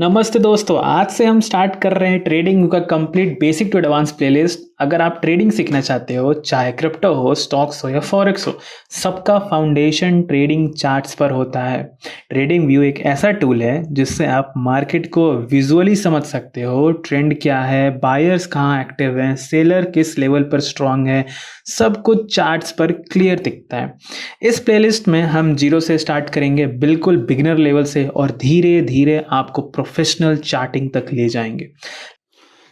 नमस्ते दोस्तों, आज से हम स्टार्ट कर रहे हैं ट्रेडिंग का complete basic to advance playlist. अगर आप ट्रेडिंग सीखना चाहते हो, चाहे क्रिप्टो हो, स्टॉक्स हो या फॉरेक्स हो, सबका फाउंडेशन ट्रेडिंग चार्ट्स पर होता है। ट्रेडिंग व्यू एक ऐसा टूल है जिससे आप मार्केट को विजुअली समझ सकते हो। ट्रेंड क्या है, बायर्स कहाँ एक्टिव हैं, सेलर किस लेवल पर स्ट्रांग है, सब कुछ चार्ट्स पर क्लियर दिखता है। इस प्लेलिस्ट में हम जीरो से स्टार्ट करेंगे, बिल्कुल बिगिनर लेवल से, और धीरे धीरे आपको प्रोफेशनल चार्टिंग तक ले जाएंगे।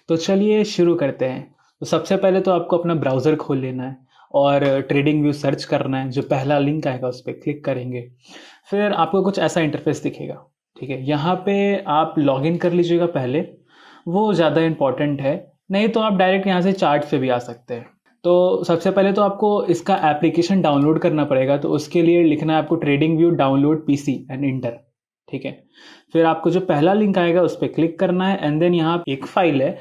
तो चलिए शुरू करते हैं। तो सबसे पहले तो आपको अपना ब्राउज़र खोल लेना है और ट्रेडिंग व्यू सर्च करना है। जो पहला लिंक आएगा उस पर क्लिक करेंगे, फिर आपको कुछ ऐसा इंटरफेस दिखेगा। ठीक है, यहाँ पे आप लॉगिन कर लीजिएगा पहले, वो ज़्यादा इंपॉर्टेंट है। नहीं तो आप डायरेक्ट यहाँ से चार्ट पे भी आ सकते हैं। तो सबसे पहले तो आपको इसका एप्लीकेशन डाउनलोड करना पड़ेगा। तो उसके लिए लिखना है आपको trading view download PC and inter. ठीक है, फिर आपको जो पहला लिंक आएगा उस पर क्लिक करना है एंड देन यहाँ एक फाइल है,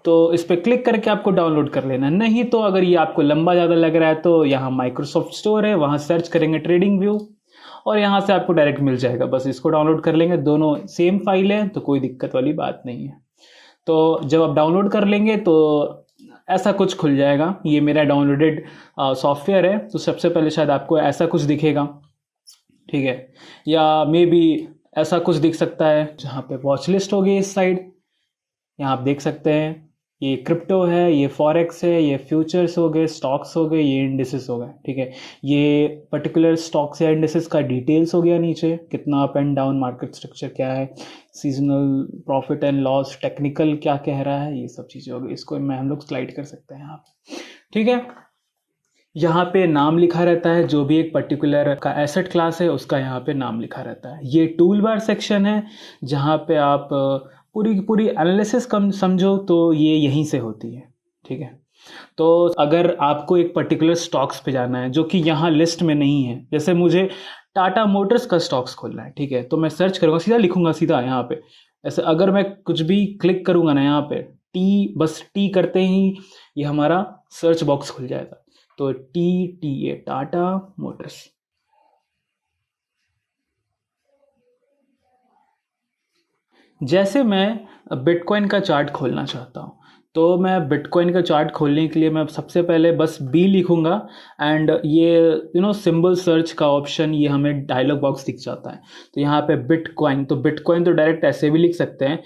तो इस पर क्लिक करके आपको डाउनलोड कर लेना है। नहीं तो अगर ये आपको लंबा ज़्यादा लग रहा है तो यहाँ माइक्रोसॉफ्ट स्टोर है, वहाँ सर्च करेंगे ट्रेडिंग व्यू और यहाँ से आपको डायरेक्ट मिल जाएगा। बस इसको डाउनलोड कर लेंगे, दोनों सेम फाइल है तो कोई दिक्कत वाली बात नहीं है। तो जब आप डाउनलोड कर लेंगे तो ऐसा कुछ खुल जाएगा। ये मेरा डाउनलोडेड सॉफ्टवेयर है, तो सबसे पहले शायद आपको ऐसा कुछ दिखेगा। ठीक है, या मे बी ऐसा कुछ दिख सकता है जहाँ पे वॉच लिस्ट होगी इस साइड। यहाँ आप देख सकते हैं ये क्रिप्टो है, ये फॉरेक्स है, ये फ्यूचर्स हो गए, स्टॉक्स हो गए, ये इंडिसेस हो गए। ठीक है, ये पर्टिकुलर स्टॉक्स या इंडिसेस का डिटेल्स हो गया, नीचे कितना up and down, market structure क्या है, seasonal profit and loss, technical क्या कह रहा है, ये सब चीज़ें हो गई। इसको हम लोग स्लाइड कर सकते हैं यहाँ पे। ठीक है, यहाँ पे नाम लिखा रहता है, जो भी एक पर्टिकुलर का एसेट क्लास है उसका यहाँ पे नाम लिखा रहता है। ये टूल बार सेक्शन है जहाँ पे आप पूरी की पूरी एनालिसिस कम समझो तो ये यहीं से होती है। ठीक है, तो अगर आपको एक पर्टिकुलर स्टॉक्स पे जाना है जो कि यहाँ लिस्ट में नहीं है, जैसे मुझे टाटा मोटर्स का स्टॉक्स खोलना है, ठीक है, तो मैं सर्च करूँगा, सीधा लिखूंगा सीधा यहाँ पे। ऐसे अगर मैं कुछ भी क्लिक करूँगा ना यहाँ पे, बस टी करते ही ये हमारा सर्च बॉक्स खुल जाएगा। तो TTA टाटा मोटर्स। जैसे मैं बिटकॉइन का चार्ट खोलना चाहता हूँ, तो मैं बिटकॉइन का चार्ट खोलने के लिए मैं सबसे पहले बस बी लिखूंगा एंड ये सिंबल सर्च का ऑप्शन, ये हमें डायलॉग बॉक्स दिख जाता है। तो यहाँ पे बिटकॉइन, तो बिटकॉइन तो डायरेक्ट ऐसे भी लिख सकते हैं।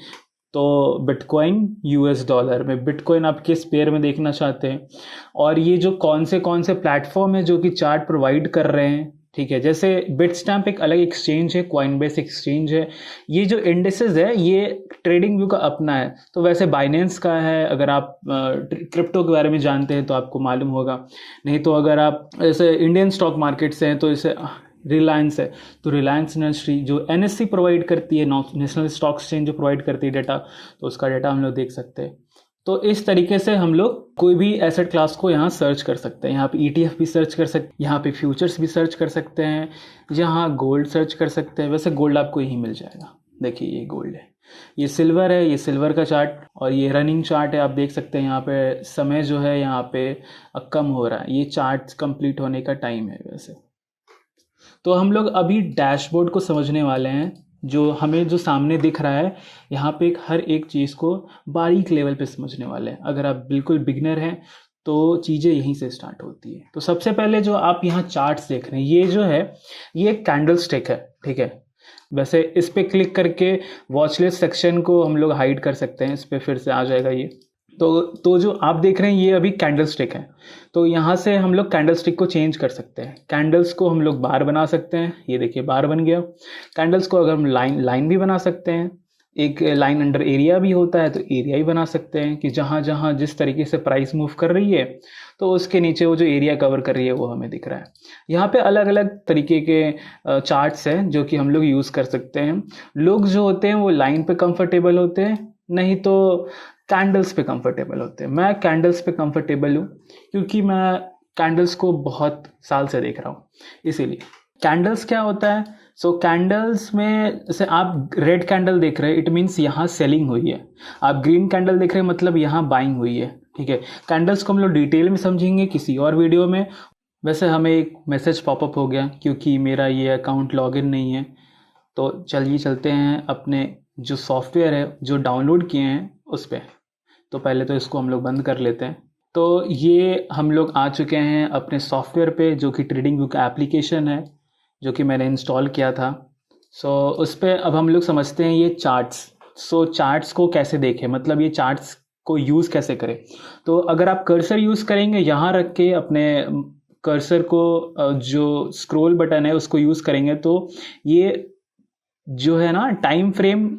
तो बिटकॉइन $, में बिटकॉइन आप किस पेयर में देखना चाहते हैं, और ये जो कौन से प्लेटफॉर्म है जो कि चार्ट प्रोवाइड कर रहे हैं। ठीक है, जैसे बिटस्टैम्प एक अलग एक्सचेंज है, कॉइनबेस एक्सचेंज है। ये जो इंडिसेस है ये ट्रेडिंग व्यू का अपना है। तो वैसे बाइनेंस का है, अगर आप क्रिप्टो के बारे में जानते हैं तो आपको मालूम होगा। नहीं तो अगर आप जैसे इंडियन स्टॉक मार्केट से हैं तो इसे रिलायंस है, तो रिलायंस इंडस्ट्री जो NSE प्रोवाइड करती है, नेशनल स्टॉक एक्सचेंज जो प्रोवाइड करती है डेटा, तो उसका डेटा हम लोग देख सकते हैं। तो इस तरीके से हम लोग कोई भी एसेट क्लास को यहाँ सर्च कर सकते हैं। यहाँ पे ETF भी सर्च कर सकते हैं, यहाँ पे फ्यूचर्स भी सर्च कर सकते हैं, यहाँ गोल्ड सर्च कर सकते हैं। वैसे गोल्ड आपको यहीं मिल जाएगा, देखिए ये गोल्ड है, ये सिल्वर है, ये सिल्वर का चार्ट, और ये रनिंग चार्ट है। आप देख सकते हैं यहाँ पे समय जो है यहाँ पे कम हो रहा है, ये चार्ट कंप्लीट होने का टाइम है वैसे। तो हम लोग अभी डैशबोर्ड को समझने वाले हैं। जो हमें जो सामने दिख रहा है यहाँ पे हर एक चीज़ को बारीक लेवल पे समझने वाले हैं। अगर आप बिल्कुल बिगनर हैं तो चीज़ें यहीं से स्टार्ट होती है। तो सबसे पहले जो आप यहाँ चार्ट्स देख रहे हैं, ये जो है ये एक कैंडल स्टिक है। ठीक है, वैसे इस पर क्लिक करके वॉच लिस्ट सेक्शन को हम लोग हाइड कर सकते हैं, इस पर फिर से आ जाएगा ये। तो जो आप देख रहे हैं ये अभी कैंडल स्टिक है। तो यहाँ से हम लोग कैंडल स्टिक को चेंज कर सकते हैं। कैंडल्स को हम लोग बार बना सकते हैं, ये देखिए बार बन गया। कैंडल्स को अगर हम लाइन भी बना सकते हैं, एक लाइन अंडर एरिया भी होता है, तो एरिया ही बना सकते हैं कि जहाँ जहाँ जिस तरीके से प्राइस मूव कर रही है तो उसके नीचे वो जो एरिया कवर कर रही है वो हमें दिख रहा है। यहाँ पे अलग अलग तरीके के चार्ट्स हैं जो कि हम लोग यूज़ कर सकते हैं। लोग जो होते हैं वो लाइन पे कंफर्टेबल होते हैं, नहीं तो कैंडल्स पे कंफर्टेबल होते हैं। मैं कैंडल्स पे कंफर्टेबल हूँ क्योंकि मैं कैंडल्स को बहुत साल से देख रहा हूँ, इसीलिए। कैंडल्स क्या होता है? कैंडल्स में जैसे आप रेड कैंडल देख रहे हैं, इट मीन्स यहाँ सेलिंग हुई है। आप ग्रीन कैंडल देख रहे हैं, मतलब यहाँ बाइंग हुई है। ठीक है, कैंडल्स को हम लोग डिटेल में समझेंगे किसी और वीडियो में। वैसे हमें एक मैसेज पॉपअप हो गया क्योंकि मेरा ये अकाउंट लॉगिन नहीं है, तो चलिए चलते हैं अपने जो सॉफ्टवेयर है जो डाउनलोड किए हैं उस पर। तो पहले तो इसको हम लोग बंद कर लेते हैं। तो ये हम लोग आ चुके हैं अपने सॉफ्टवेयर पे, जो कि ट्रेडिंग व्यू का एप्लीकेशन है, जो कि मैंने इंस्टॉल किया था। उस पर अब हम लोग समझते हैं ये चार्ट्स। चार्ट्स को कैसे देखें, मतलब ये चार्ट्स को यूज़ कैसे करें। तो अगर आप कर्सर यूज़ करेंगे, यहाँ रख के अपने कर्सर को जो स्क्रॉल बटन है उसको यूज़ करेंगे, तो ये जो है ना टाइम फ्रेम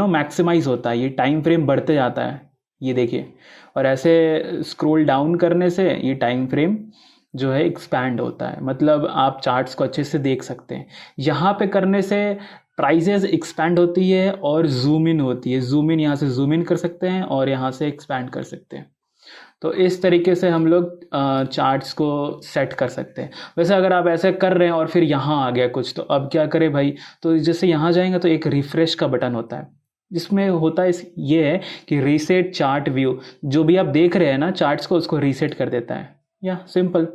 मैक्सिमाइज होता है, ये टाइम फ्रेम बढ़ते जाता है, ये देखिए। और ऐसे स्क्रॉल डाउन करने से ये टाइम फ्रेम जो है एक्सपैंड होता है, मतलब आप चार्ट्स को अच्छे से देख सकते हैं। यहाँ पे करने से प्राइजेज एक्सपैंड होती है और जूम इन होती है। जूम इन, यहाँ से जूम इन कर सकते हैं और यहाँ से एक्सपैंड कर सकते हैं। तो इस तरीके से हम लोग चार्ट्स को सेट कर सकते हैं। वैसे अगर आप ऐसे कर रहे हैं और फिर यहाँ आ गया कुछ, तो अब क्या करें भाई। तो जैसे यहाँ जाएंगे तो एक रिफ्रेश का बटन होता है, जिसमें होता है ये है कि रीसेट चार्ट व्यू। जो भी आप देख रहे हैं ना चार्ट्स को, उसको रीसेट कर देता है, या सिंपल।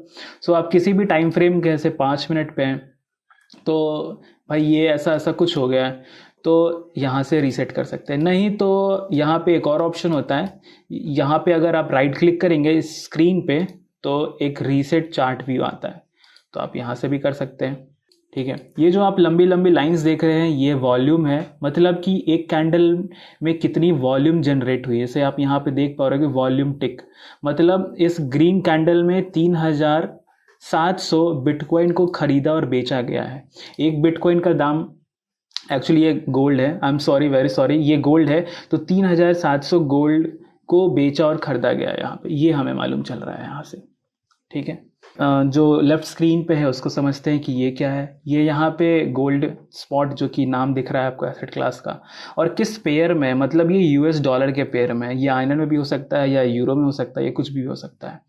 आप किसी भी टाइम फ्रेम के जैसे 5 मिनट पे हैं, तो भाई ये ऐसा ऐसा कुछ हो गया है, तो यहाँ से रीसेट कर सकते हैं। नहीं तो यहाँ पे एक और ऑप्शन होता है, यहाँ पे अगर आप राइट क्लिक करेंगे इस स्क्रीन पे, तो एक रीसेट चार्ट व्यू आता है, तो आप यहाँ से भी कर सकते हैं। ठीक है, ये जो आप लंबी लंबी लाइंस देख रहे हैं ये वॉल्यूम है, मतलब कि एक कैंडल में कितनी वॉल्यूम जनरेट हुई है। जैसे आप यहाँ पे देख पा रहे हो कि वॉल्यूम टिक, मतलब इस ग्रीन कैंडल में 3700 बिटकॉइन को खरीदा और बेचा गया है। एक बिटकॉइन का दाम, एक्चुअली ये गोल्ड है, I am sorry, very sorry, ये गोल्ड है। तो 3700 गोल्ड को बेचा और खरीदा गया है यहाँ पे, ये हमें मालूम चल रहा है यहाँ से। ठीक है, जो लेफ्ट स्क्रीन पे है उसको समझते हैं कि ये क्या है। ये यहाँ पे गोल्ड स्पॉट जो कि नाम दिख रहा है आपको एसेट क्लास का, और किस पेयर में, मतलब ये यूएस डॉलर के पेयर में, ये आईएनआर में भी हो सकता है या यूरो में हो सकता है, ये कुछ भी हो सकता है।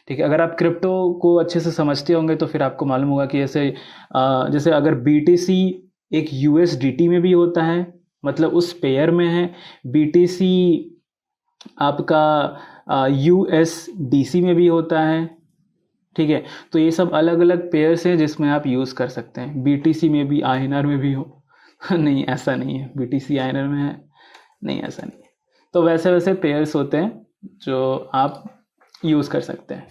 ठीक है, अगर आप क्रिप्टो को अच्छे से समझते होंगे तो फिर आपको मालूम होगा कि जैसे अगर बीटीसी एक यूएसडीटी में भी होता है, मतलब उस पेयर में है। बीटीसी आपका यूएसडीसी में भी होता है। ठीक है, तो ये सब अलग अलग पेयर्स हैं जिसमें आप यूज़ कर सकते हैं। बीटीसी में भी, आईएनआर में भी हो नहीं ऐसा नहीं है, बीटीसी आईएनआर में है नहीं, ऐसा नहीं है। तो वैसे वैसे पेयर्स होते हैं जो आप यूज़ कर सकते हैं।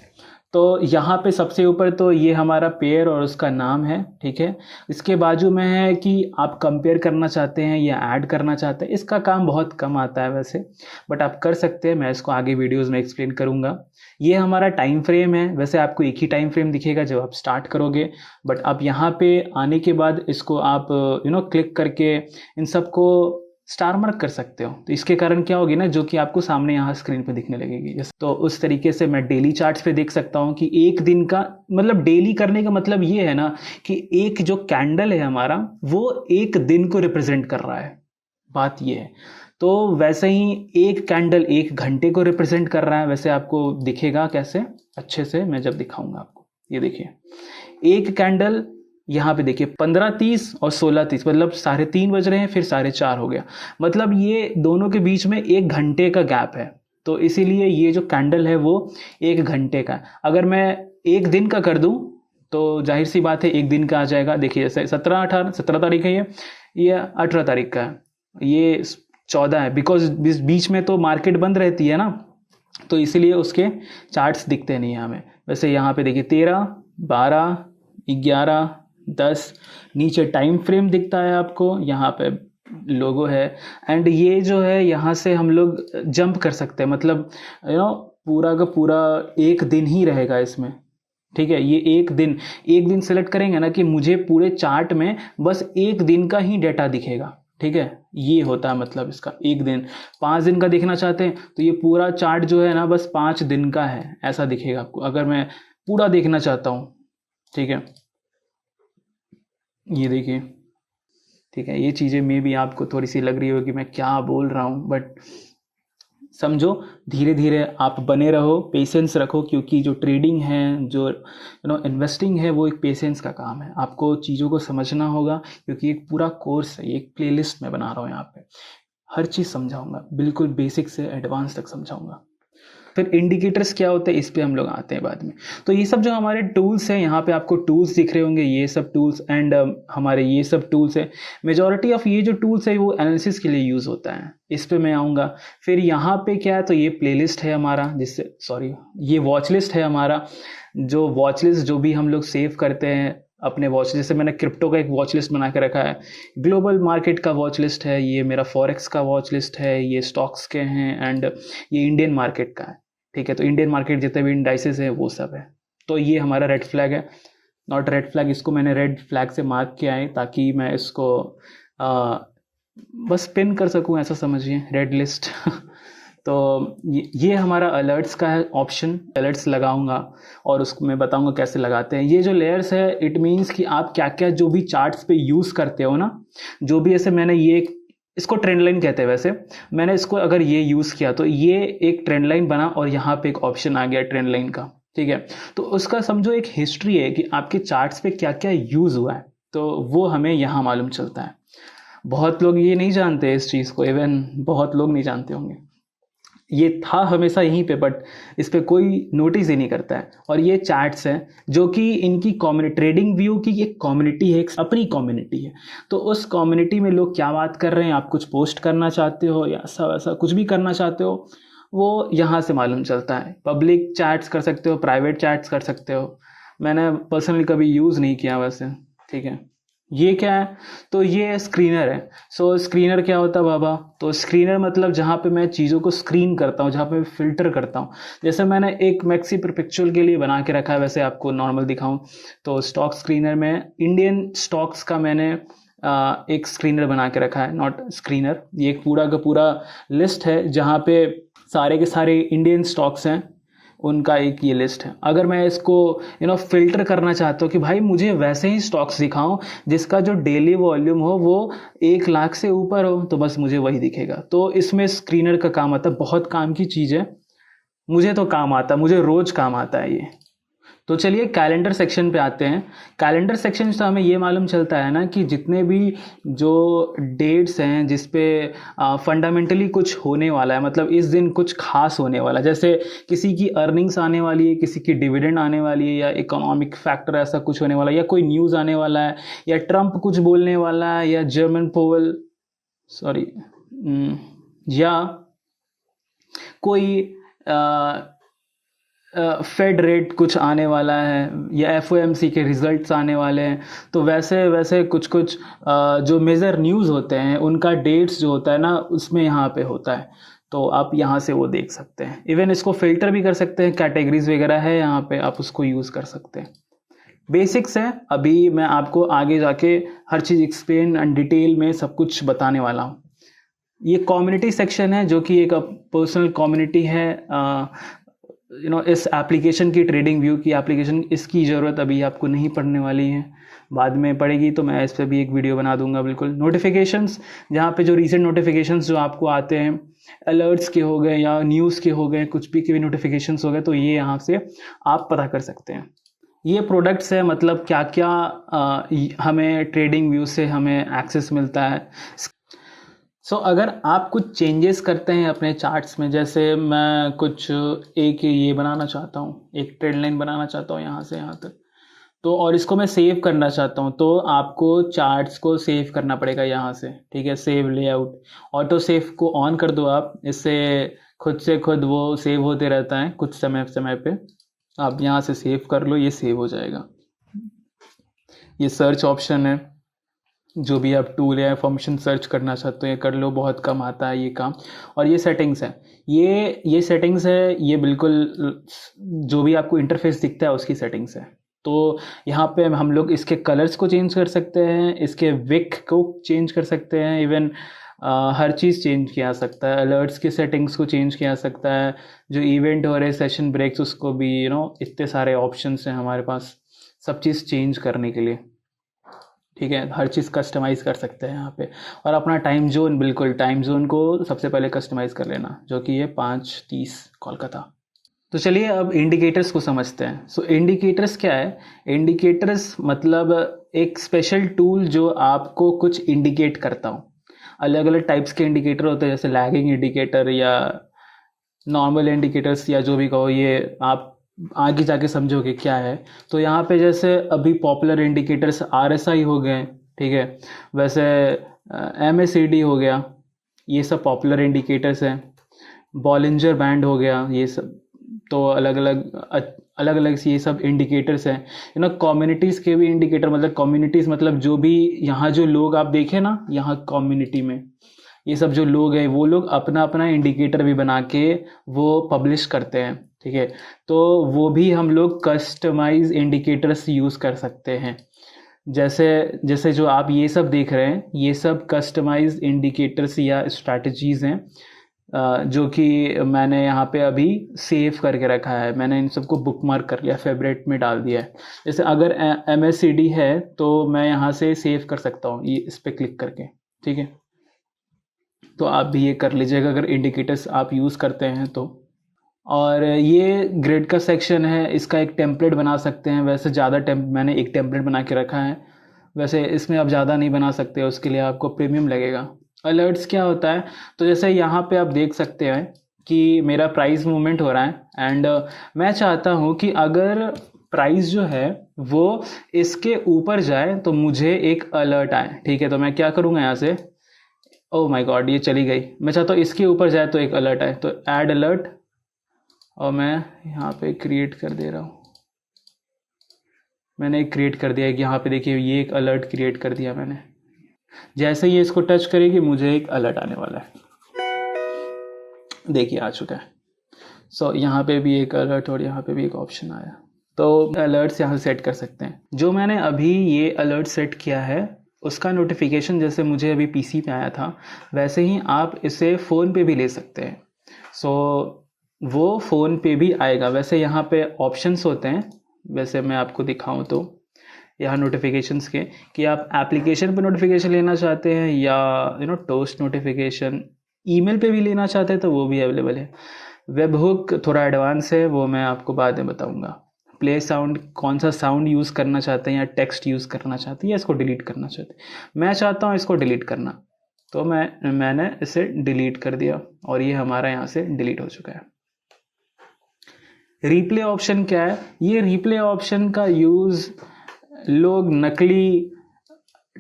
तो यहाँ पे सबसे ऊपर तो ये हमारा पेयर और उसका नाम है। ठीक है, इसके बाजू में है कि आप कंपेयर करना चाहते हैं या ऐड करना चाहते हैं। इसका काम बहुत कम आता है वैसे, बट आप कर सकते हैं, मैं इसको आगे वीडियोस में एक्सप्लेन करूँगा। ये हमारा टाइम फ्रेम है। वैसे आपको एक ही टाइम फ्रेम दिखेगा जब आप स्टार्ट करोगे, बट आप यहाँ पे आने के बाद इसको आप क्लिक करके इन सबको स्टार मार्क कर सकते हो। तो इसके कारण क्या होगी ना, जो कि आपको सामने यहाँ स्क्रीन पे दिखने लगेगी। तो उस तरीके से मैं डेली चार्ट्स पे देख सकता हूँ कि एक दिन का, मतलब डेली करने का मतलब ये है ना कि एक जो कैंडल है हमारा, वो एक दिन को रिप्रेजेंट कर रहा है, बात ये है। तो वैसे ही एक कैंडल 1 घंटे को रिप्रेजेंट कर रहा है। वैसे आपको दिखेगा कैसे, अच्छे से मैं जब दिखाऊंगा आपको। ये देखिए, एक कैंडल यहाँ पे देखिए 15:30 और 16:30, मतलब 3:30 बज रहे हैं, फिर 4:30 हो गया, मतलब ये दोनों के बीच में 1 घंटे का गैप है। तो इसीलिए ये जो कैंडल है वो 1 घंटे का। अगर मैं 1 दिन का कर दूं तो जाहिर सी बात है 1 दिन का आ जाएगा। देखिए जैसे 17 तारीख है, ये 18 तारीख का है, ये 14 है, बिकॉज बीच में तो मार्केट बंद रहती है ना, तो इसीलिए उसके चार्ट्स दिखते नहीं हैं हमें। वैसे यहाँ पे देखिए 13, 12, 11, 10, नीचे टाइम फ्रेम दिखता है आपको, यहाँ पे लोगो है। एंड ये जो है यहाँ से हम लोग जंप कर सकते हैं, मतलब पूरा का पूरा 1 दिन ही रहेगा इसमें। ठीक है, ये एक दिन सेलेक्ट करेंगे ना कि मुझे पूरे चार्ट में बस 1 दिन का ही डेटा दिखेगा। ठीक है, ये होता है मतलब इसका 1 दिन। 5 दिन का देखना चाहते हैं तो ये पूरा चार्ट जो है ना बस 5 दिन का है, ऐसा दिखेगा आपको। अगर मैं पूरा देखना चाहता हूँ, ठीक है, ये देखिए। ठीक है, ये चीज़ें में भी आपको थोड़ी सी लग रही होगी मैं क्या बोल रहा हूँ, बट समझो, धीरे धीरे आप बने रहो, पेशेंस रखो, क्योंकि जो ट्रेडिंग है, जो इन्वेस्टिंग है, वो एक पेशेंस का काम है। आपको चीज़ों को समझना होगा, क्योंकि एक पूरा कोर्स है, एक प्लेलिस्ट मैं बना रहा हूँ यहाँ पे, हर चीज़ समझाऊंगा, बिल्कुल बेसिक से एडवांस तक समझाऊंगा। फिर इंडिकेटर्स क्या होते हैं इस पे हम लोग आते हैं बाद में। तो ये सब जो हमारे टूल्स हैं, यहाँ पे आपको टूल्स दिख रहे होंगे, ये सब टूल्स एंड हमारे ये सब टूल्स है। मेजॉरिटी ऑफ ये जो टूल्स है वो एनालिसिस के लिए यूज़ होता है, इस पे मैं आऊँगा। फिर यहाँ पे क्या है, तो ये प्लेलिस्ट है हमारा, जिससे सॉरी ये वॉच लिस्ट है हमारा। जो वॉच लिस्ट जो भी हम लोग सेव करते हैं अपने वॉच, जैसे मैंने क्रिप्टो का एक वॉच लिस्ट बना के रखा है, ग्लोबल मार्केट का वॉच लिस्ट है, ये मेरा फॉरेक्स का वॉच लिस्ट है, ये स्टॉक्स के हैं एंड ये इंडियन मार्केट का है। ठीक है, तो इंडियन मार्केट जितने भी इंडाइसेस है वो सब है। तो ये हमारा रेड फ्लैग है, नॉट रेड फ्लैग, इसको मैंने रेड फ्लैग से मार्क किया है ताकि मैं इसको बस पिन कर सकूं, ऐसा समझिए, रेड लिस्ट। तो ये हमारा अलर्ट्स का है ऑप्शन, अलर्ट्स लगाऊंगा और उसको मैं बताऊंगा कैसे लगाते हैं। ये जो लेयर्स है इट मीन्स कि आप क्या क्या जो भी चार्ट्स पे यूज़ करते हो ना, जो भी, ऐसे मैंने ये इसको ट्रेंड लाइन कहते हैं वैसे, मैंने इसको अगर ये यूज़ किया तो ये एक ट्रेंड लाइन बना और यहाँ पे एक ऑप्शन आ गया ट्रेंड लाइन का। ठीक है, तो उसका समझो एक हिस्ट्री है कि आपके चार्ट्स पे क्या क्या यूज़ हुआ है, तो वो हमें यहाँ मालूम चलता है। बहुत लोग ये नहीं जानते इस चीज़ को, इवन बहुत लोग नहीं जानते होंगे, ये था हमेशा यहीं पे, बट इस पे कोई नोटिस ही नहीं करता है। और ये चैट्स हैं जो कि इनकी कम्युनिटी, ट्रेडिंग व्यू की एक कम्युनिटी है, एक अपनी कम्युनिटी है। तो उस कम्युनिटी में लोग क्या बात कर रहे हैं, आप कुछ पोस्ट करना चाहते हो या ऐसा वैसा कुछ भी करना चाहते हो, वो यहाँ से मालूम चलता है। पब्लिक चैट्स कर सकते हो, प्राइवेट चैट्स कर सकते हो, मैंने पर्सनली कभी यूज़ नहीं किया वैसे। ठीक है, ये क्या है, तो ये स्क्रीनर है। सो स्क्रीनर क्या होता है बाबा, तो स्क्रीनर मतलब जहाँ पे मैं चीज़ों को स्क्रीन करता हूँ, जहाँ पे मैं फिल्टर करता हूँ। जैसे मैंने एक मैक्सी परपेचुअल के लिए बना के रखा है, वैसे आपको नॉर्मल दिखाऊं तो स्टॉक स्क्रीनर में इंडियन स्टॉक्स का मैंने एक स्क्रीनर बना के रखा है, नॉट स्क्रीनर, ये एक पूरा का पूरा लिस्ट है जहाँ पे सारे के सारे इंडियन स्टॉक्स हैं, उनका एक ये लिस्ट है। अगर मैं इसको फिल्टर करना चाहता हूँ कि भाई मुझे वैसे ही स्टॉक्स दिखाऊं जिसका जो डेली वॉल्यूम हो वो 1 लाख से ऊपर हो, तो बस मुझे वही दिखेगा। तो इसमें स्क्रीनर का काम आता है, बहुत काम की चीज़ है, मुझे तो काम आता है, मुझे रोज काम आता है ये। तो चलिए कैलेंडर सेक्शन पे आते हैं। कैलेंडर सेक्शन से हमें ये मालूम चलता है ना कि जितने भी जो डेट्स हैं जिस पे फंडामेंटली कुछ होने वाला है, मतलब इस दिन कुछ खास होने वाला है, जैसे किसी की अर्निंग्स आने वाली है, किसी की डिविडेंड आने वाली है, या इकोनॉमिक फैक्टर ऐसा कुछ होने वाला है, या कोई न्यूज़ आने वाला है, या ट्रंप कुछ बोलने वाला है, या जर्मन पोवल सॉरी या कोई फेड रेट कुछ आने वाला है, या एफओएमसी के रिजल्ट्स आने वाले हैं। तो वैसे वैसे कुछ कुछ जो मेजर न्यूज़ होते हैं उनका डेट्स जो होता है ना उसमें यहाँ पे होता है, तो आप यहाँ से वो देख सकते हैं। इवन इसको फिल्टर भी कर सकते हैं, कैटेगरीज वगैरह है यहाँ पे, आप उसको यूज़ कर सकते हैं। बेसिक्स है, अभी मैं आपको आगे जाके हर चीज़ एक्सप्लेन एंड डिटेल में सब कुछ बताने वाला हूँ। ये कम्युनिटी सेक्शन है जो कि एक पर्सनल कम्युनिटी है। इस एप्लीकेशन की, ट्रेडिंग व्यू की एप्लीकेशन, इसकी ज़रूरत अभी आपको नहीं पड़ने वाली है, बाद में पड़ेगी, तो मैं इस पर भी एक वीडियो बना दूंगा बिल्कुल। नोटिफिकेशंस, जहाँ पे जो रीसेंट नोटिफिकेशंस जो आपको आते हैं, अलर्ट्स के हो गए या न्यूज़ के हो गए, कुछ भी के भी नोटिफिकेशंस हो गए, तो ये यहाँ से आप पता कर सकते हैं। ये प्रोडक्ट्स है, मतलब क्या क्या हमें ट्रेडिंग व्यू से हमें एक्सेस मिलता है। अगर आप कुछ चेंजेस करते हैं अपने चार्ट्स में, जैसे मैं कुछ एक ये बनाना चाहता हूँ, एक ट्रेंड लाइन बनाना चाहता हूँ यहाँ से यहाँ तक, तो और इसको मैं सेव करना चाहता हूँ, तो आपको चार्ट्स को सेव करना पड़ेगा यहाँ से। ठीक है, सेव लेआउट, ऑटो सेव को ऑन कर दो आप, इससे खुद से खुद वो सेव होते रहता है, कुछ समय समय पे आप यहाँ से सेव कर लो, ये सेव हो जाएगा। ये सर्च ऑप्शन है, जो भी आप टूल या फंक्शन सर्च करना चाहते हो ये कर लो, बहुत कम आता है ये काम। और ये सेटिंग्स है, ये सेटिंग्स है, ये बिल्कुल जो भी आपको इंटरफेस दिखता है उसकी सेटिंग्स है। तो यहाँ पे हम लोग इसके कलर्स को चेंज कर सकते हैं, इसके विक को चेंज कर सकते हैं, इवन हर चीज़ चेंज किया जा सकता है। अलर्ट्स की सेटिंग्स को चेंज किया जा सकता है, जो इवेंट हो रहे सेशन ब्रेक्स उसको भी, इतने सारे ऑप्शंस हैं हमारे पास सब चीज़ चेंज करने के लिए। ठीक है, हर चीज़ कस्टमाइज कर सकते हैं यहाँ पे। और अपना टाइम जोन, बिल्कुल टाइम जोन को सबसे पहले कस्टमाइज कर लेना, जो कि ये 5:30 कोलकाता। तो चलिए अब इंडिकेटर्स को समझते हैं। इंडिकेटर्स क्या है, इंडिकेटर्स मतलब एक स्पेशल टूल जो आपको कुछ इंडिकेट करता हो। अलग अलग टाइप्स के इंडिकेटर होते हैं, जैसे लैगिंग इंडिकेटर या नॉर्मल इंडिकेटर्स या जो भी कहो, ये आप आगे जाके समझोगे क्या है। तो यहाँ पे जैसे अभी पॉपुलर इंडिकेटर्स RSI हो गए, ठीक है, वैसे MACD हो गया, ये सब पॉपुलर इंडिकेटर्स हैं। बॉलिंजर बैंड हो गया, ये सब तो अलग अलग ये सब इंडिकेटर्स हैं। कम्युनिटीज़ के भी इंडिकेटर, मतलब कम्युनिटीज़ मतलब जो भी यहाँ जो लोग आप देखें ना, यहाँ कम्युनिटी में ये सब जो लोग हैं वो लोग अपना अपना इंडिकेटर भी बना के वो पब्लिश करते हैं, ठीक है। तो वो भी हम लोग कस्टमाइज इंडिकेटर्स यूज़ कर सकते हैं। जैसे जैसे जो आप ये सब देख रहे हैं, ये सब कस्टमाइज इंडिकेटर्स या स्ट्रैटेजीज़ हैं, जो कि मैंने यहाँ पे अभी सेव करके रखा है। मैंने इन सबको बुकमार्क कर लिया, फेवरेट में डाल दिया है। जैसे अगर MACD है तो मैं यहाँ से सेव कर सकता हूँ ये इस पर क्लिक करके, ठीक है। तो आप भी ये कर लीजिएगा अगर इंडिकेटर्स आप यूज़ करते हैं तो। और ये ग्रिड का सेक्शन है, इसका एक टेम्पलेट बना सकते हैं। वैसे ज़्यादा मैंने एक टेम्पलेट बना के रखा है, वैसे इसमें आप ज़्यादा नहीं बना सकते, उसके लिए आपको प्रीमियम लगेगा। अलर्ट्स क्या होता है, तो जैसे यहाँ पे आप देख सकते हैं कि मेरा प्राइस मूवमेंट हो रहा है एंड मैं चाहता हूँ कि अगर प्राइस जो है वो इसके ऊपर जाए तो मुझे एक अलर्ट आए, ठीक है। तो मैं क्या करूँगा यहाँ से, ओह माय गॉड ये चली गई। मैं चाहता हूँ इसके ऊपर जाए तो एक अलर्ट आए, तो ऐड अलर्ट, और मैं यहाँ पे क्रिएट कर दे रहा हूँ। मैंने एक क्रिएट कर दिया है कि यहाँ पे देखिए ये एक अलर्ट क्रिएट कर दिया मैंने। जैसे ही इसको टच करेगी मुझे एक अलर्ट आने वाला है, देखिए आ चुका है। सो यहाँ पे भी एक अलर्ट और यहाँ पे भी एक ऑप्शन आया। तो अलर्ट्स यहाँ सेट कर सकते हैं। जो मैंने अभी ये अलर्ट सेट किया है उसका नोटिफिकेशन जैसे मुझे अभी PC पे आया था, वैसे ही आप इसे फ़ोन पे भी ले सकते हैं। सो वो फ़ोन पे भी आएगा। वैसे यहाँ पे ऑप्शंस होते हैं, वैसे मैं आपको दिखाऊं तो यहाँ नोटिफिकेशंस के, कि आप एप्लीकेशन पे नोटिफिकेशन लेना चाहते हैं या टोस्ट नोटिफिकेशन ईमेल पे भी लेना चाहते हैं तो वो भी अवेलेबल है। वेब हुक थोड़ा एडवांस है, वो मैं आपको बाद में बताऊंगा। प्ले साउंड, कौन सा साउंड यूज़ करना चाहते हैं या टेक्स्ट यूज़ करना चाहते हैं या इसको डिलीट करना चाहते हैं। मैं चाहता हूँ इसको डिलीट करना, तो मैंने इसे डिलीट कर दिया और ये हमारा यहाँ से डिलीट हो चुका है। रिप्ले ऑप्शन क्या है, ये रिप्ले ऑप्शन का यूज़ लोग नकली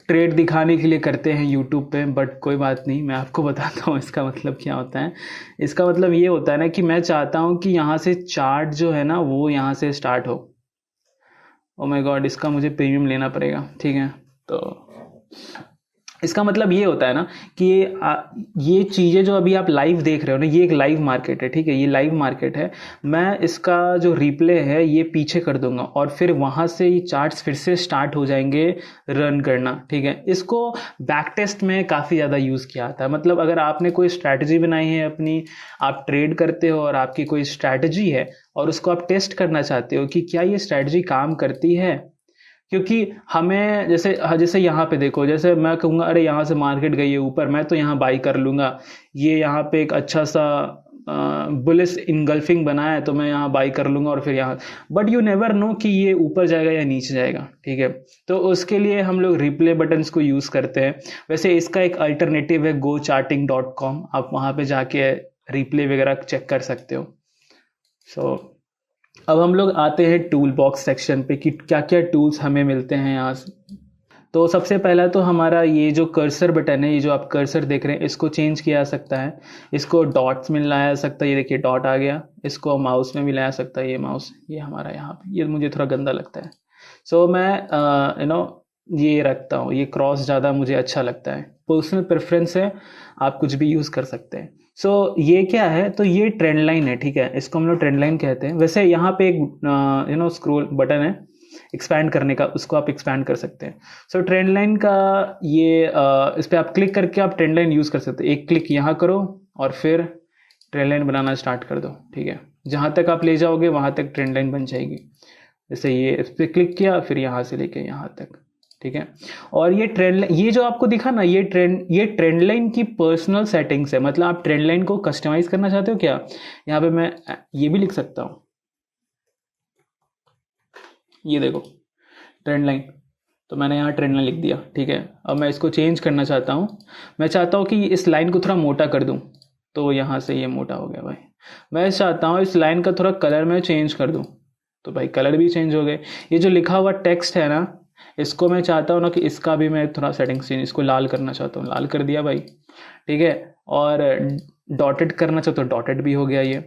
ट्रेड दिखाने के लिए करते हैं यूट्यूब पे, बट कोई बात नहीं, मैं आपको बताता हूँ इसका मतलब क्या होता है। इसका मतलब ये होता है ना कि मैं चाहता हूँ कि यहाँ से चार्ट जो है ना वो यहाँ से स्टार्ट हो। ओ माय गॉड, इसका मुझे प्रीमियम लेना पड़ेगा, ठीक है। तो इसका मतलब ये होता है ना कि ये चीज़ें जो अभी आप लाइव देख रहे हो ना, ये एक लाइव मार्केट है, ठीक है, ये लाइव मार्केट है। मैं इसका जो रिप्ले है ये पीछे कर दूंगा और फिर वहाँ से ये चार्ट्स फिर से स्टार्ट हो जाएंगे रन करना, ठीक है। इसको बैक टेस्ट में काफ़ी ज़्यादा यूज़ किया जाता है। मतलब अगर आपने कोई स्ट्रैटेजी बनाई है अपनी, आप ट्रेड करते हो और आपकी कोई स्ट्रैटेजी है और उसको आप टेस्ट करना चाहते हो कि क्या ये स्ट्रैटेजी काम करती है, क्योंकि हमें जैसे यहाँ पे देखो, जैसे मैं कहूँगा अरे यहाँ से मार्केट गई है ऊपर, मैं तो यहाँ बाई कर लूँगा, ये यहाँ पे एक अच्छा सा बुलिश इनगल्फिंग बना है तो मैं यहाँ बाई कर लूँगा और फिर यहाँ, बट यू नेवर नो कि ये ऊपर जाएगा या नीचे जाएगा, ठीक है। तो उसके लिए हम लोग रिप्ले बटन्स को यूज़ करते हैं। वैसे इसका एक अल्टरनेटिव है gocharting.com, आप वहाँ पे जाके रिप्ले वगैरह चेक कर सकते हो। सो अब हम लोग आते हैं टूल बॉक्स सेक्शन पे कि क्या क्या टूल्स हमें मिलते हैं यहाँ से। तो सबसे पहला तो हमारा ये जो कर्सर बटन है, ये जो आप कर्सर देख रहे हैं, इसको चेंज किया जा सकता है। इसको डॉट्स में लाया जा सकता है, ये देखिए डॉट आ गया। इसको माउस में भी लाया जा सकता है, ये माउस ये हमारा यहाँ पे, ये मुझे थोड़ा गंदा लगता है। सो मैं ये रखता हूँ, ये क्रॉस ज़्यादा मुझे अच्छा लगता है, पर्सनल प्रेफरेंस है, आप कुछ भी यूज़ कर सकते हैं। सो ये क्या है, तो ये ट्रेंड लाइन है, ठीक है, इसको हम लोग ट्रेंड लाइन कहते हैं। वैसे यहाँ पे एक स्क्रॉल बटन है एक्सपैंड करने का, उसको आप एक्सपैंड कर सकते हैं। सो ट्रेंड लाइन का ये इस पर आप क्लिक करके आप ट्रेंड लाइन यूज़ कर सकते हैं। एक क्लिक यहाँ करो और फिर ट्रेंड लाइन बनाना स्टार्ट कर दो, ठीक है। जहाँ तक आप ले जाओगे वहाँ तक ट्रेंड लाइन बन जाएगी। जैसे ये इस पर क्लिक किया, फिर यहाँ से लेके यहाँ तक, ठीक है। और ये जो आपको दिखा ना, ये ट्रेंड लाइन की पर्सनल सेटिंग्स है। मतलब आप ट्रेंड लाइन को कस्टमाइज करना चाहते हो क्या, यहाँ पे मैं ये भी लिख सकता हूँ, ये देखो ट्रेंड लाइन, तो मैंने यहाँ ट्रेंड लाइन लिख दिया, ठीक है। अब मैं इसको चेंज करना चाहता हूँ, मैं चाहता हूँ कि इस लाइन को थोड़ा मोटा कर दूँ, तो यहाँ से ये मोटा हो गया भाई। मैं चाहता हूँ इस लाइन का थोड़ा कलर में चेंज कर दूँ, तो भाई कलर भी चेंज हो गए। ये जो लिखा हुआ टेक्स्ट है ना, इसको मैं चाहता हूँ ना कि इसका भी मैं थोड़ा सेटिंग्स चेंज, इसको लाल करना चाहता हूँ, लाल कर दिया भाई, ठीक है। और डॉटेड करना चाहता हूँ, डॉटेड भी हो गया ये।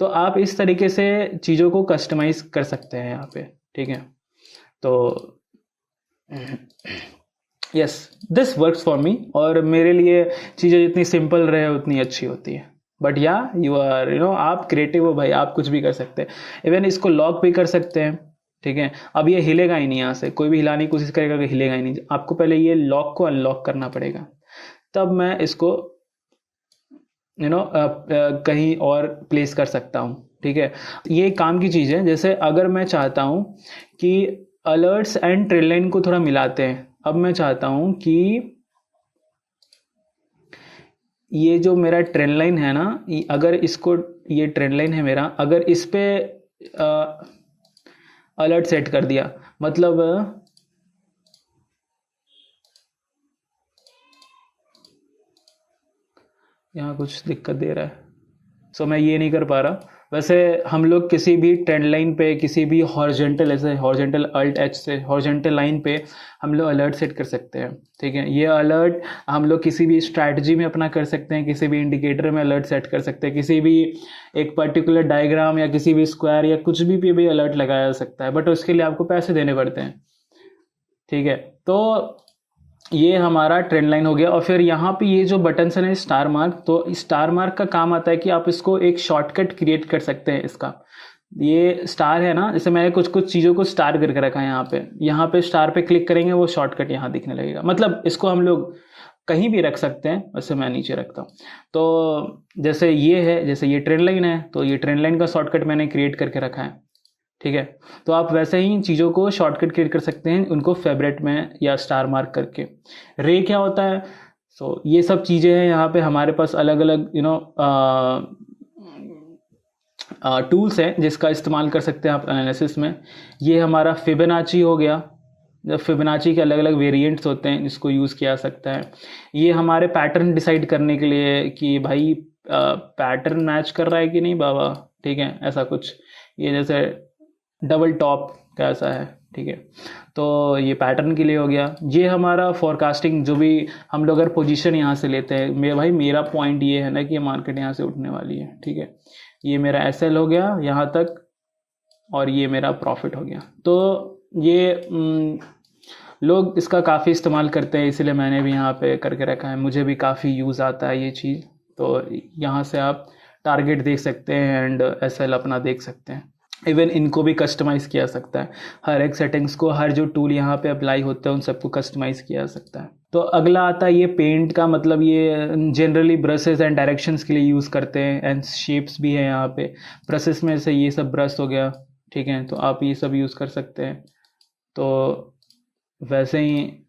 तो आप इस तरीके से चीज़ों को कस्टमाइज कर सकते हैं यहाँ पे, ठीक है। तो yes, this works for me, और मेरे लिए चीज़ें जितनी सिंपल रहे उतनी अच्छी होती है। बट या यू आर आप क्रिएटिव हो भाई, आप कुछ भी कर सकते हैं। इवन इसको लॉक भी कर सकते हैं, ठीक है। अब ये हिलेगा ही नहीं, यहाँ से कोई भी हिलाने की कोशिश करेगा कि हिलेगा ही नहीं। आपको पहले ये लॉक को अनलॉक करना पड़ेगा, तब मैं इसको कहीं और प्लेस कर सकता हूँ, ठीक है। ये काम की चीज़ है। जैसे अगर मैं चाहता हूँ कि अलर्ट्स एंड ट्रेल लाइन को थोड़ा मिलाते हैं, अब मैं चाहता हूँ कि ये जो मेरा ट्रेंड लाइन है ना, अगर इसको, ये ट्रेंड लाइन है मेरा, अगर इस पे अलर्ट सेट कर दिया, मतलब यहाँ कुछ दिक्कत दे रहा है, सो मैं ये नहीं कर पा रहा। वैसे हम लोग किसी भी ट्रेंड लाइन पे, किसी भी हॉरिजॉन्टल, ऐसे हॉरिजॉन्टल अल्ट एच से हॉरिजॉन्टल लाइन पे हम लोग अलर्ट सेट कर सकते हैं, ठीक है। ये अलर्ट हम लोग किसी भी स्ट्रैटेजी में अपना कर सकते हैं, किसी भी इंडिकेटर में अलर्ट सेट कर सकते हैं, किसी भी एक पर्टिकुलर डायग्राम या किसी भी स्क्वायर या कुछ भी अलर्ट लगाया जा सकता है, बट उसके लिए आपको पैसे देने पड़ते हैं, ठीक है। तो ये हमारा ट्रेंड लाइन हो गया। और फिर यहाँ पे ये जो बटन है ना, स्टार मार्क, तो स्टार मार्क का काम आता है कि आप इसको एक शॉर्टकट क्रिएट कर सकते हैं इसका। ये स्टार है ना, जैसे मैंने कुछ कुछ चीज़ों को स्टार करके रखा है यहाँ पे स्टार पे क्लिक करेंगे, वो शॉर्टकट यहाँ दिखने लगेगा। मतलब इसको हम लोग कहीं भी रख सकते हैं, वैसे मैं नीचे रखता हूँ। तो जैसे ये है, जैसे ये ट्रेंड लाइन है, तो ये ट्रेंड लाइन का शॉर्टकट मैंने क्रिएट करके रखा है, ठीक है। तो आप वैसे ही चीज़ों को शॉर्टकट क्रिएट कर सकते हैं, उनको फेवरेट में या स्टार मार्क करके। रे क्या होता है, सो ये सब चीज़ें हैं यहाँ पे हमारे पास, अलग अलग टूल्स हैं जिसका इस्तेमाल कर सकते हैं आप एनालिसिस में। ये हमारा फिबोनाची हो गया, जब फिबोनाची के अलग अलग वेरिएंट्स होते हैं, इसको यूज़ किया जा सकता है। ये हमारे पैटर्न डिसाइड करने के लिए कि भाई पैटर्न मैच कर रहा है कि नहीं बाबा, ठीक है, ऐसा कुछ। ये जैसे डबल टॉप कैसा है, ठीक है, तो ये पैटर्न के लिए हो गया। ये हमारा फॉरकास्टिंग, जो भी हम लोग अगर पोजीशन यहाँ से लेते हैं, भाई मेरा पॉइंट ये है ना कि मार्केट यहाँ से उठने वाली है, ठीक है। ये मेरा एसएल हो गया यहाँ तक, और ये मेरा प्रॉफिट हो गया। तो ये लोग इसका काफ़ी इस्तेमाल करते हैं, इसलिए मैंने भी यहाँ पे करके रखा है, मुझे भी काफ़ी यूज़ आता है ये चीज़। तो यहाँ से आप टारगेट देख सकते हैं एंड एसएल अपना देख सकते हैं। इवन इनको भी कस्टमाइज़ किया जा सकता है, हर एक सेटिंग्स को, हर जो टूल यहाँ पे अप्लाई होते हैं उन सबको कस्टमाइज़ किया जा सकता है। तो अगला आता है ये पेंट का, मतलब ये जनरली ब्रशेस एंड डायरेक्शंस के लिए यूज़ करते हैं, एंड शेप्स भी है यहाँ पे। ब्रशेस में से ये सब ब्रश हो गया, ठीक है, तो आप ये सब यूज़ कर सकते हैं। तो वैसे ही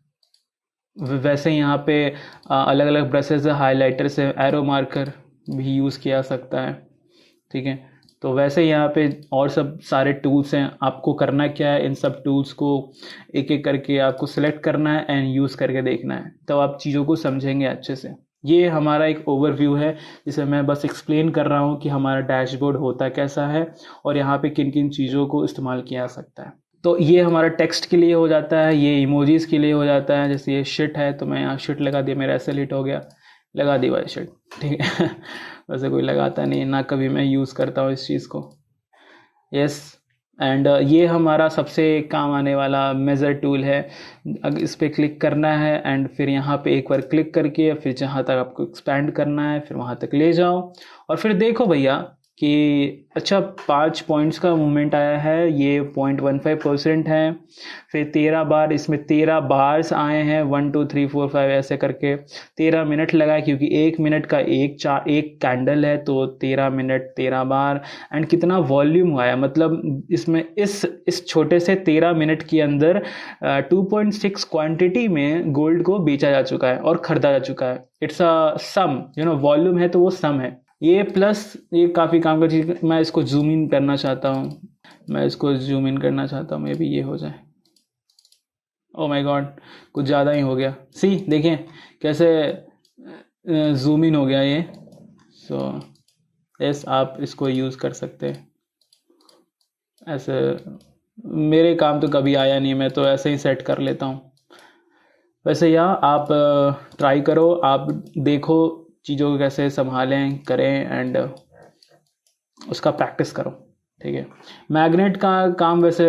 यहाँ पे अलग अलग ब्रशेस, हाईलाइटर से एरो मार्कर भी यूज़ किया जा सकता है, ठीक है। तो वैसे यहाँ पे और सब सारे टूल्स हैं। आपको करना क्या है, इन सब टूल्स को एक एक करके आपको सिलेक्ट करना है एंड यूज़ करके देखना है, तब आप चीज़ों को समझेंगे अच्छे से। ये हमारा एक ओवरव्यू है जिसे मैं बस एक्सप्लेन कर रहा हूँ कि हमारा डैशबोर्ड होता कैसा है और यहाँ पे किन किन चीज़ों को इस्तेमाल किया जा सकता है। तो ये हमारा टेक्स्ट के लिए हो जाता है, ये इमोजीज़ के लिए हो जाता है। जैसे ये शिट है तो मैं यहाँ शिट लगा दिया, मेरा ऐसे हिट हो गया, लगा दी भाई शिट, ठीक है। वैसे कोई लगाता नहीं ना, कभी मैं यूज़ करता हूँ इस चीज़ को। यस, एंड ये हमारा सबसे काम आने वाला मेज़र टूल है। अगर इस पर क्लिक करना है एंड फिर यहाँ पे एक बार क्लिक करके फिर जहाँ तक आपको एक्सपैंड करना है फिर वहाँ तक ले जाओ, और फिर देखो भैया कि अच्छा 5 पॉइंट्स का मूवमेंट आया है, ये 0.15% है। फिर 13 बार, इसमें 13 बार्स आए हैं, 1 2 3 4 5 ऐसे करके 13 मिनट लगा, क्योंकि 1 मिनट का एक कैंडल है, तो 13 मिनट 13 बार। एंड कितना वॉल्यूम हुआ है, मतलब इसमें इस छोटे से 13 मिनट के अंदर 2.6 क्वांटिटी में गोल्ड को बेचा जा चुका है और खरीदा जा चुका है। इट्स अ सम, वॉल्यूम है तो वो सम है ये, प्लस ये काफ़ी काम का चीज़। मैं इसको जूम इन करना चाहता हूँ, मे बी ये हो जाए। ओ माय गॉड, कुछ ज़्यादा ही हो गया। सी देखें कैसे जूम इन हो गया ये, सो यस, आप इसको यूज़ कर सकते हैं। ऐसे मेरे काम तो कभी आया नहीं, मैं तो ऐसे ही सेट कर लेता हूँ। वैसे आप ट्राई करो, आप देखो चीज़ों को कैसे संभालें करें एंड उसका प्रैक्टिस करो, ठीक है। मैग्नेट का काम वैसे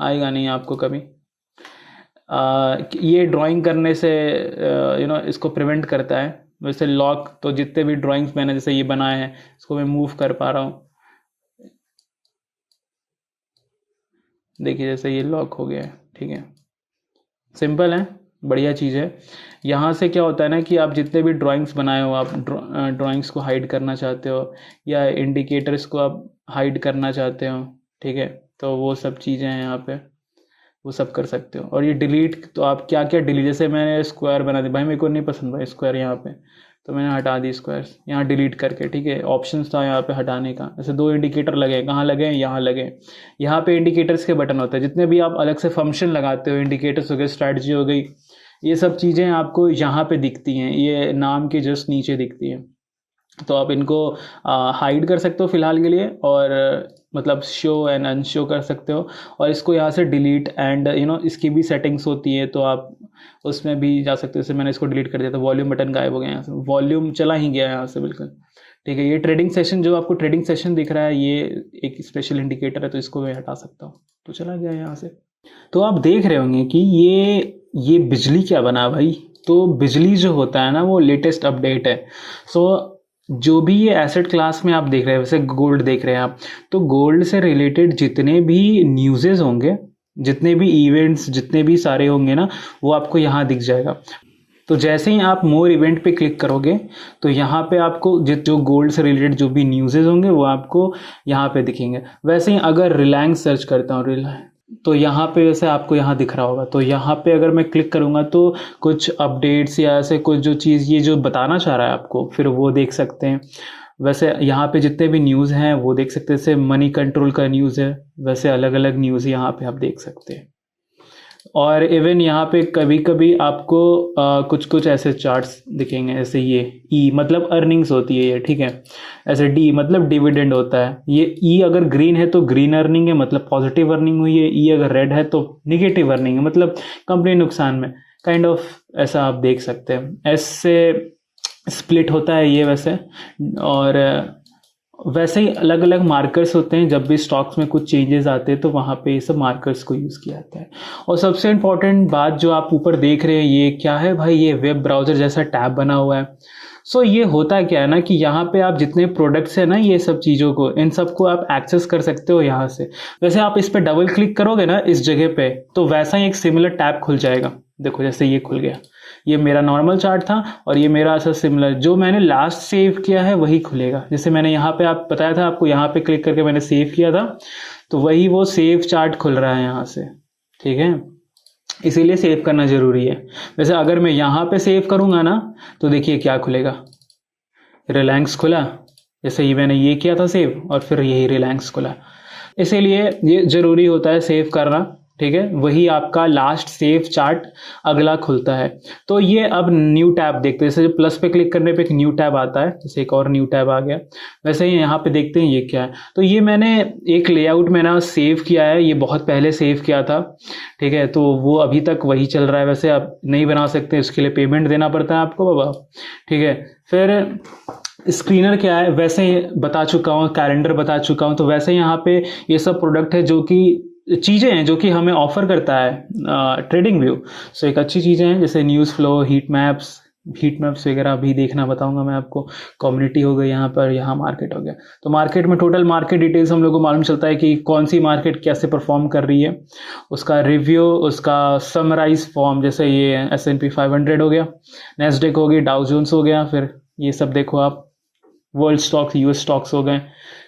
आएगा नहीं आपको कभी। ये ड्राइंग करने से इसको प्रिवेंट करता है। वैसे लॉक तो जितने भी ड्राइंग्स मैंने जैसे ये बनाए हैं इसको मैं मूव कर पा रहा हूँ। देखिए जैसे ये लॉक हो गया है, ठीक है। सिंपल है, बढ़िया चीज़ है। यहाँ से क्या होता है ना कि आप जितने भी ड्राइंग्स बनाए हो, आप ड्राइंग्स को हाइड करना चाहते हो या इंडिकेटर्स को आप हाइड करना चाहते हो, ठीक है, तो वो सब चीज़ें हैं यहाँ पे, वो सब कर सकते हो। और ये डिलीट, तो आप क्या क्या डिलीट, जैसे मैंने स्क्वायर बना दी, भाई मेरे को नहीं पसंद भाई स्क्वायर यहाँ पे, तो मैंने हटा दी स्क्वायर्स यहाँ डिलीट करके, ठीक है। ऑप्शंस था यहाँ पे हटाने का। ऐसे 2 इंडिकेटर लगे, कहाँ लगे, यहाँ लगे। यहाँ पे इंडिकेटर्स के बटन होते हैं, जितने भी आप अलग से फंक्शन लगाते हो, इंडिकेटर्स हो गए, स्ट्रैटेजी हो गई, ये सब चीज़ें आपको यहाँ पे दिखती हैं, ये नाम के जस्ट नीचे दिखती हैं। तो आप इनको हाइड कर सकते हो फिलहाल के लिए, और मतलब शो एंड अनशो कर सकते हो। और इसको यहाँ से डिलीट एंड इसकी भी सेटिंग्स होती है, तो आप उसमें भी जा सकते हो। जैसे मैंने इसको डिलीट कर दिया तो वॉल्यूम बटन गायब हो गया, यहाँ से वॉल्यूम चला ही गया यहाँ से बिल्कुल, ठीक है। ये ट्रेडिंग सेशन, जो आपको ट्रेडिंग सेशन दिख रहा है, ये एक स्पेशल इंडिकेटर है, तो इसको मैं हटा सकता हूँ, तो चला गया यहाँ से। तो आप देख रहे होंगे कि ये बिजली क्या बना भाई। तो बिजली जो होता है ना, वो लेटेस्ट अपडेट है। सो जो भी ये एसेट क्लास में आप देख रहे हैं, वैसे गोल्ड देख रहे हैं आप, तो गोल्ड से रिलेटेड जितने भी न्यूज़ेस होंगे, जितने भी इवेंट्स, जितने भी सारे होंगे ना, वो आपको यहाँ दिख जाएगा। तो जैसे ही आप मोर इवेंट पे क्लिक करोगे तो यहाँ पे आपको जो गोल्ड से रिलेटेड जो भी न्यूज़ेस होंगे वो आपको यहाँ पे दिखेंगे। वैसे ही अगर रिलायंस सर्च करता हूँ, तो यहाँ पे वैसे आपको यहाँ दिख रहा होगा, तो यहाँ पे अगर मैं क्लिक करूँगा तो कुछ अपडेट्स या ऐसे कुछ जो चीज़ ये जो बताना चाह रहा है आपको, फिर वो देख सकते हैं। वैसे यहाँ पे जितने भी न्यूज़ हैं वो देख सकते हैं। जैसे मनी कंट्रोल का न्यूज़ है, वैसे अलग अलग न्यूज़ यहाँ पे आप देख सकते हैं। और इवन यहाँ पे कभी कभी आपको कुछ कुछ ऐसे चार्ट्स दिखेंगे, ऐसे ये ई मतलब अर्निंग्स होती है ये, ठीक है। ऐसे डी मतलब डिविडेंड होता है। ये ई अगर ग्रीन है तो ग्रीन अर्निंग है, मतलब पॉजिटिव अर्निंग हुई है। ई अगर रेड है तो निगेटिव अर्निंग है, मतलब कंपनी नुकसान में, काइंड ऑफ ऐसा आप देख सकते हैं। ऐसे स्प्लिट होता है ये वैसे। और वैसे ही अलग अलग मार्कर्स होते हैं, जब भी स्टॉक्स में कुछ चेंजेस आते हैं तो वहाँ पे ये सब मार्कर्स को यूज़ किया जाता है। और सबसे इम्पॉर्टेंट बात जो आप ऊपर देख रहे हैं, ये क्या है भाई, ये वेब ब्राउज़र जैसा टैब बना हुआ है। सो ये होता क्या है ना कि यहाँ पे आप जितने प्रोडक्ट्स हैं ना, ये सब चीज़ों को, इन सबको आप एक्सेस कर सकते हो यहाँ से। वैसे आप इस पर डबल क्लिक करोगे ना इस जगह पे, तो वैसा ही एक सिमिलर टैब खुल जाएगा। देखो जैसे ये खुल गया, ये मेरा नॉर्मल चार्ट था और ये मेरा ऐसा सिमिलर जो मैंने लास्ट सेव किया है वही खुलेगा। जैसे मैंने यहाँ पे आप बताया था आपको, यहाँ पे क्लिक करके मैंने सेव किया था, तो वही वो सेव चार्ट खुल रहा है यहाँ से, ठीक है। इसीलिए सेव करना जरूरी है। वैसे अगर मैं यहाँ पे सेव करूँगा ना, तो देखिए क्या खुलेगा, रिलायंस खुला। जैसे ही मैंने ये किया था सेव, और फिर यही रिलायंस खुला। इसीलिए ये जरूरी होता है सेव करना, ठीक है। वही आपका लास्ट सेव चार्ट अगला खुलता है। तो ये अब न्यू टैब देखते हैं। जैसे प्लस पे क्लिक करने पे एक न्यू टैब आता है, जैसे एक और न्यू टैब आ गया। वैसे ही यहाँ पे देखते हैं ये क्या है। तो ये मैंने एक लेआउट में ना सेव किया है, ये बहुत पहले सेव किया था, ठीक है। तो वो अभी तक वही चल रहा है। वैसे आप नहीं बना सकते, उसके लिए पेमेंट देना पड़ता है आपको बाबा, ठीक है। फिर स्क्रीनर क्या है वैसे ही बता चुका हूँ, कैलेंडर बता चुका हूँ। तो वैसे ही यहाँ पे ये सब प्रोडक्ट है जो कि चीज़ें हैं जो कि हमें ऑफर करता है ट्रेडिंग व्यू। सो एक अच्छी चीज़ें हैं, जैसे न्यूज़ फ्लो, हीट मैप्स वगैरह भी देखना बताऊंगा मैं आपको। कम्युनिटी हो गई यहाँ पर, यहाँ मार्केट हो गया। तो मार्केट में टोटल मार्केट डिटेल्स हम लोग को मालूम चलता है कि कौन सी मार्केट कैसे परफॉर्म कर रही है, उसका रिव्यू, उसका समराइज फॉर्म। जैसे ये S&P 500 हो गया, नेस्डेक हो गई, डाउ जोन्स हो गया। फिर ये सब देखो आप, वर्ल्ड स्टॉक्स, यूएस स्टॉक्स हो गए।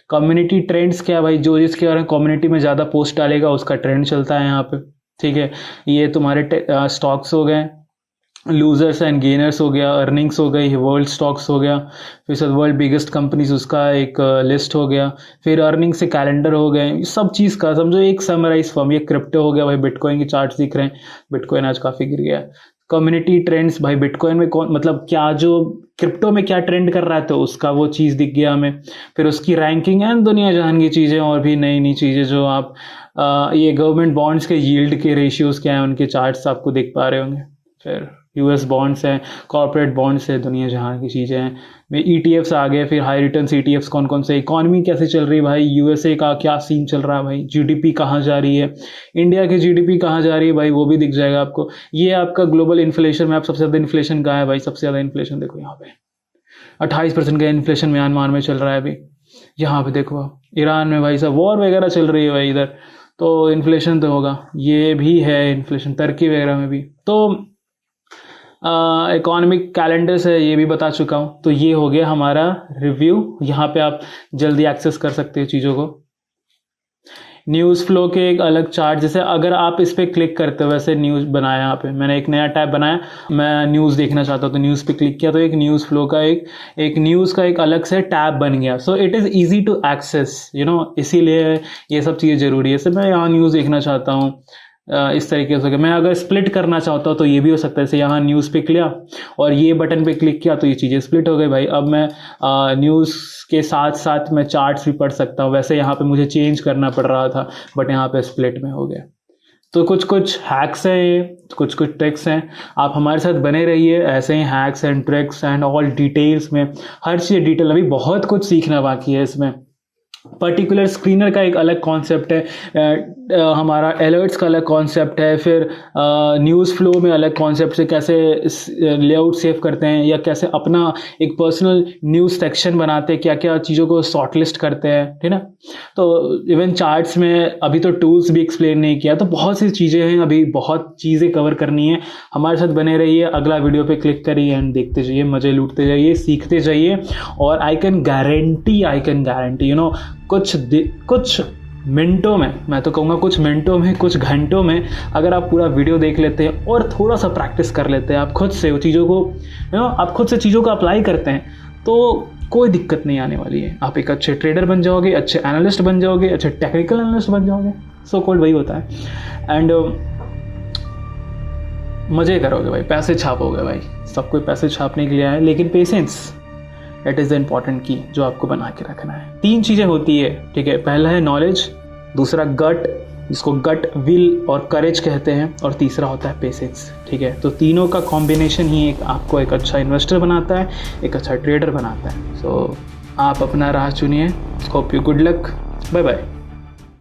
कम्युनिटी ट्रेंड्स क्या है भाई, जो जिसके बारे में कम्युनिटी में ज़्यादा पोस्ट डालेगा उसका ट्रेंड चलता है यहाँ पे, ठीक है। ये तुम्हारे स्टॉक्स हो गए, लूजर्स एंड गेनर्स हो गया, अर्निंग्स हो गई, वर्ल्ड स्टॉक्स हो गया, फिर सब वर्ल्ड बिगेस्ट कंपनीज उसका एक लिस्ट हो गया, फिर अर्निंग से कैलेंडर हो गए। सब चीज़ का समझो एक समराइज फॉर्म। ये क्रिप्टो हो गया भाई, बिटकॉइन के चार्ट्स दिख रहे हैं, बिटकॉइन आज काफ़ी गिर गया है। कम्युनिटी ट्रेंड्स, भाई बिटकॉइन में कौन मतलब क्या जो क्रिप्टो में क्या ट्रेंड कर रहा है तो उसका वो चीज़ दिख गया हमें। फिर उसकी रैंकिंग एंड दुनिया जहान की चीज़ें और भी नई नई चीज़ें जो आप ये गवर्नमेंट बॉन्ड्स के यील्ड के रेशियोज़ क्या हैं उनके चार्ट्स आपको दिख पा रहे होंगे। फिर यूएस बॉन्ड्स हैं, कॉर्पोरेट बॉन्ड्स है, दुनिया जहां की चीज़ें हैं। ईटीएफ्स आ गए, फिर हाई रिटर्न ईटीएफ्स कौन कौन से, इकॉनमी कैसे चल रही है भाई, यूएसए का क्या सीन चल रहा है भाई, जीडीपी कहाँ जा रही है, इंडिया की जीडीपी कहाँ जा रही है भाई, वो भी दिख जाएगा आपको। ये आपका ग्लोबल इन्फ्लेशन में आप सबसे ज़्यादा इन्फ्लेशन कहाँ है भाई, सबसे ज़्यादा इन्फ्लेशन देखो यहाँ पे 28% का इन्फ्लेशन म्यांमार में चल रहा है अभी। यहाँ पे देखो ईरान में भाई साहब वॉर वगैरह चल रही है भाई इधर, तो इन्फ्लेशन तो होगा, ये भी है इन्फ्लेशन टर्की वगैरह में भी। तो इकोनॉमिक कैलेंडर से ये भी बता चुका हूँ। तो ये हो गया हमारा रिव्यू, यहाँ पे आप जल्दी एक्सेस कर सकते हो चीज़ों को। न्यूज़ फ्लो के एक अलग चार्ट, जैसे अगर आप इस पर क्लिक करते हो, वैसे न्यूज़ बनाया यहाँ पे मैंने एक नया टैब बनाया, मैं न्यूज़ देखना चाहता हूँ तो न्यूज़ पे क्लिक किया तो एक न्यूज़ फ्लो का एक न्यूज़ का एक अलग से टैब बन गया। So it is easy to access, इसीलिए ये सब चीज़ें ज़रूरी है। जैसे मैं यहाँ न्यूज़ देखना चाहता हूँ इस तरीके से, मैं अगर स्प्लिट करना चाहता हूँ तो ये भी हो सकता है। जैसे यहाँ न्यूज़ पे किया और ये बटन पे क्लिक किया तो ये चीज़ें स्प्लिट हो गई भाई। अब मैं न्यूज़ के साथ साथ मैं चार्ट्स भी पढ़ सकता हूँ। वैसे यहाँ पे मुझे चेंज करना पड़ रहा था बट यहाँ पे स्प्लिट में हो गया। तो कुछ कुछ हैक्स हैं, ये कुछ कुछ ट्रिक्स हैं, आप हमारे साथ बने रहिए। ऐसे ही hacks and tricks and all details में हर चीज़ डिटेल, अभी बहुत कुछ सीखना बाकी है इसमें। पर्टिकुलर स्क्रीनर का एक अलग कॉन्सेप्ट है, हमारा अलर्ट्स का अलग कॉन्सेप्ट है, फिर न्यूज़ फ्लो में अलग कॉन्सेप्ट है, कैसे लेआउट सेव करते हैं या कैसे अपना एक पर्सनल न्यूज़ सेक्शन बनाते हैं, क्या क्या चीज़ों को शॉर्टलिस्ट करते हैं, ठीक है ना। तो इवन चार्ट्स में अभी तो टूल्स भी एक्सप्लेन नहीं किया, तो बहुत सी चीज़ें हैं, अभी बहुत चीज़ें कवर करनी है। हमारे साथ बने रहिए, अगला वीडियो पे क्लिक करिए एंड देखते जाइए, मज़े लूटते जाइए, सीखते जाइए। और आई कैन गारंटी कुछ मिनटों में, मैं तो कहूँगा कुछ मिनटों में, कुछ घंटों में अगर आप पूरा वीडियो देख लेते हैं और थोड़ा सा प्रैक्टिस कर लेते हैं, आप खुद से वो चीज़ों को आप खुद से चीज़ों को अप्लाई करते हैं तो कोई दिक्कत नहीं आने वाली है। आप एक अच्छे ट्रेडर बन जाओगे, अच्छे एनालिस्ट बन जाओगे, अच्छे टेक्निकल एनालिस्ट बन जाओगे। सो कॉल्ड वही होता है। एंड मज़े करोगे भाई, पैसे छापोगे भाई, सब कोई पैसे छापने के लिए आए, लेकिन patience it is the important की जो आपको बना के रखना है। 3 चीज़ें होती है, ठीक है। पहला है नॉलेज, दूसरा गट, जिसको गट विल और करेज कहते हैं, और तीसरा होता है पेशेंस, ठीक है। तो तीनों का कॉम्बिनेशन ही आपको एक अच्छा इन्वेस्टर बनाता है, एक अच्छा ट्रेडर बनाता है। सो आप अपना राह चुनिए। Hope you good luck, bye bye.